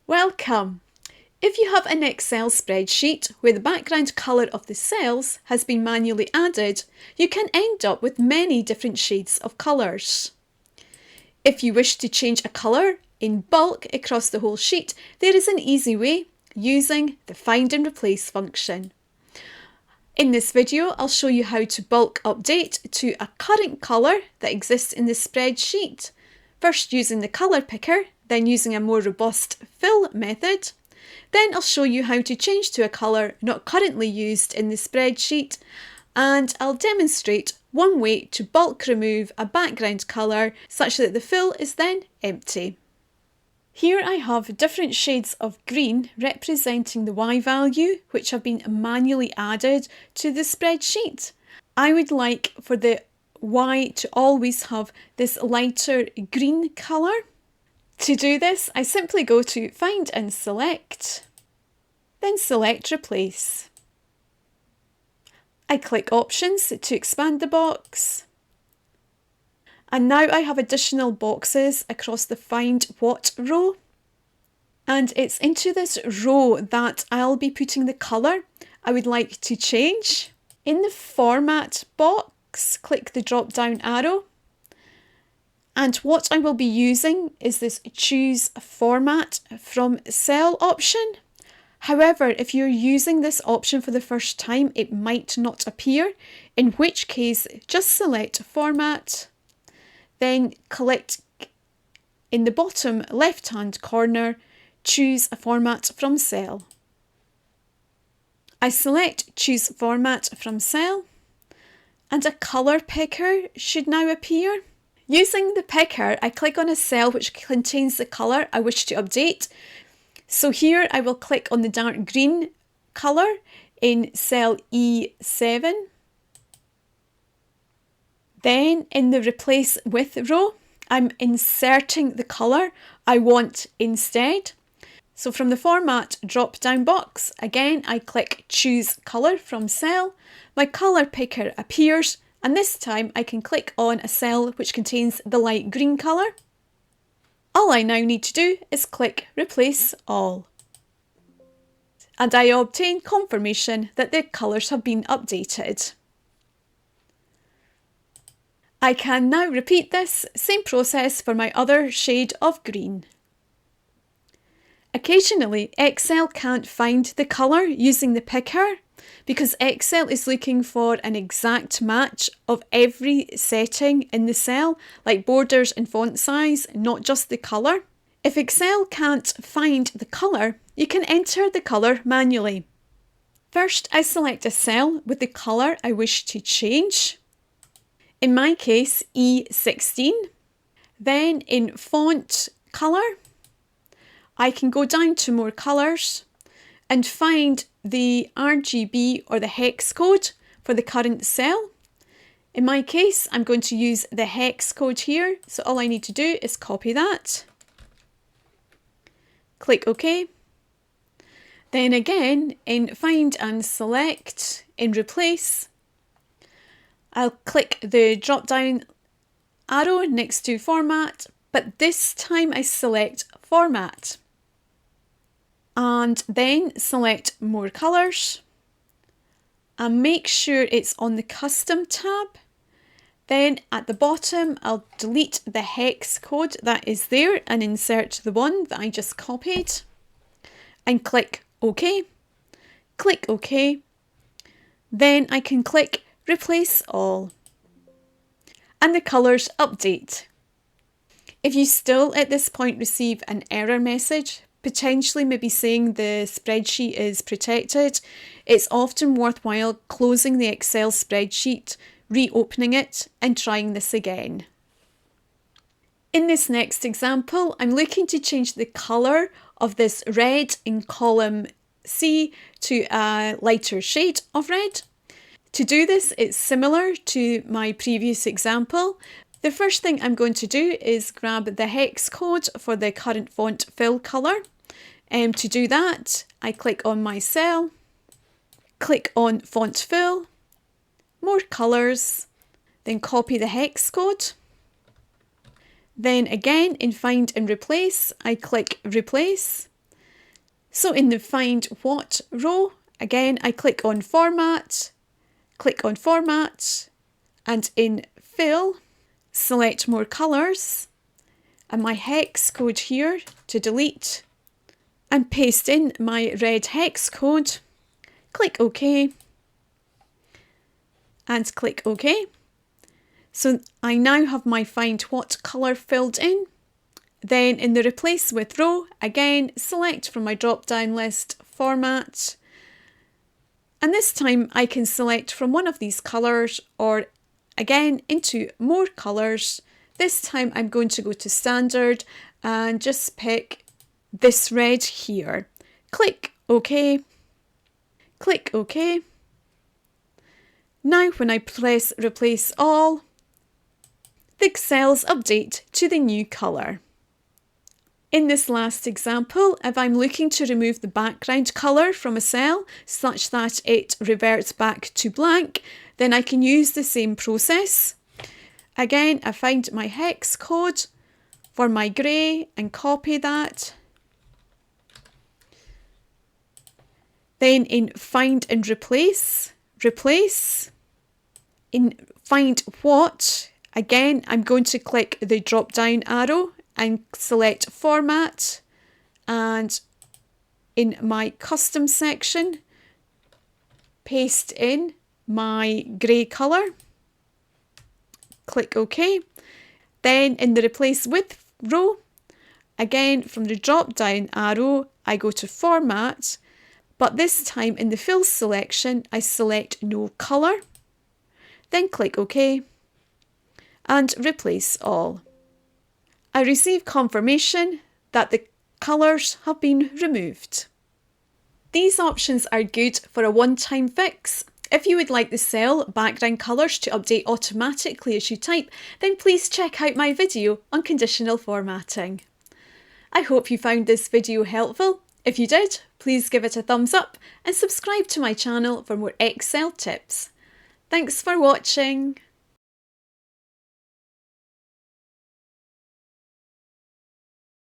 Welcome! If you have an Excel spreadsheet where the background colour of the cells has been manually added, you can end up with many different shades of colours. If you wish to change a colour in bulk across the whole sheet, there is an easy way using the Find and Replace function. In this video, I'll show you how to bulk update to a current colour that exists in the spreadsheet. First using the colour picker, then using a more robust fill method. Then I'll show you how to change to a colour not currently used in the spreadsheet, and I'll demonstrate one way to bulk remove a background colour such that the fill is then empty. Here I have different shades of green representing the Y value which have been manually added to the spreadsheet. I would like for the Y to always have this lighter green colour. To do this, I simply go to Find and Select, then select Replace. I click Options to expand the box. And now I have additional boxes across the Find What row. And it's into this row that I'll be putting the colour I would like to change. In the Format box, click the drop down arrow. And what I will be using is this Choose Format from Cell option. However, if you're using this option for the first time, it might not appear, in which case just select Format, then click in the bottom left-hand corner, Choose a Format from Cell. I select Choose Format from Cell, and a colour picker should now appear. Using the picker, I click on a cell which contains the colour I wish to update. So here I will click on the dark green colour in cell E7. Then in the Replace With row, I'm inserting the colour I want instead. So from the Format drop-down box, again I click Choose Colour from Cell. My colour picker appears, and this time I can click on a cell which contains the light green colour. All I now need to do is click Replace All. And I obtain confirmation that the colours have been updated. I can now repeat this same process for my other shade of green. Occasionally, Excel can't find the colour using the picker because Excel is looking for an exact match of every setting in the cell, like borders and font size, not just the colour. If Excel can't find the colour, you can enter the colour manually. First, I select a cell with the colour I wish to change. In my case, E16. Then in Font Colour, I can go down to More Colours and find the RGB or the hex code for the current cell. In my case, I'm going to use the hex code here, so all I need to do is copy that. Click OK. Then again, in Find and Select, in Replace, I'll click the drop-down arrow next to Format, but this time I select Format. And then select More Colours and make sure it's on the Custom tab. Then at the bottom I'll delete the hex code that is there and insert the one that I just copied and click OK. Click OK. Then I can click Replace All and the colours update. If you still at this point receive an error message, potentially maybe saying the spreadsheet is protected, it's often worthwhile closing the Excel spreadsheet, reopening it and trying this again. In this next example, I'm looking to change the colour of this red in column C to a lighter shade of red. To do this, it's similar to my previous example. The first thing I'm going to do is grab the hex code for the current font fill colour. To do that, I click on my cell, click on Font Fill, More Colours, then copy the hex code. Then again in Find and Replace, I click Replace, So in the Find What row, again, I click on Format, and in Fill, select More Colours, and my hex code here to delete, and paste in my red hex code, click OK, and click OK. So I now have my Find What colour filled in. Then in the Replace With row, again, select from my drop-down list Format. And this time I can select from one of these colours or again into More Colours. This time I'm going to go to Standard and just pick this red here. Click OK. Click OK. Now when I press Replace All, the cells update to the new colour. In this last example, if I'm looking to remove the background colour from a cell such that it reverts back to blank, then I can use the same process. Again, I find my hex code for my grey and copy that. Then in Find and Replace, in Find What, again, I'm going to click the drop down arrow and select Format, and in my Custom section, paste in my grey colour, click OK. Then in the Replace With row, again from the drop down arrow, I go to Format, but this time in the Fill selection, I select No Colour, then click OK, and Replace All. I receive confirmation that the colours have been removed. These options are good for a one-time fix. If you would like the cell background colours to update automatically as you type, then please check out my video on conditional formatting. I hope you found this video helpful. If you did, please give it a thumbs up and subscribe to my channel for more Excel tips. Thanks for watching.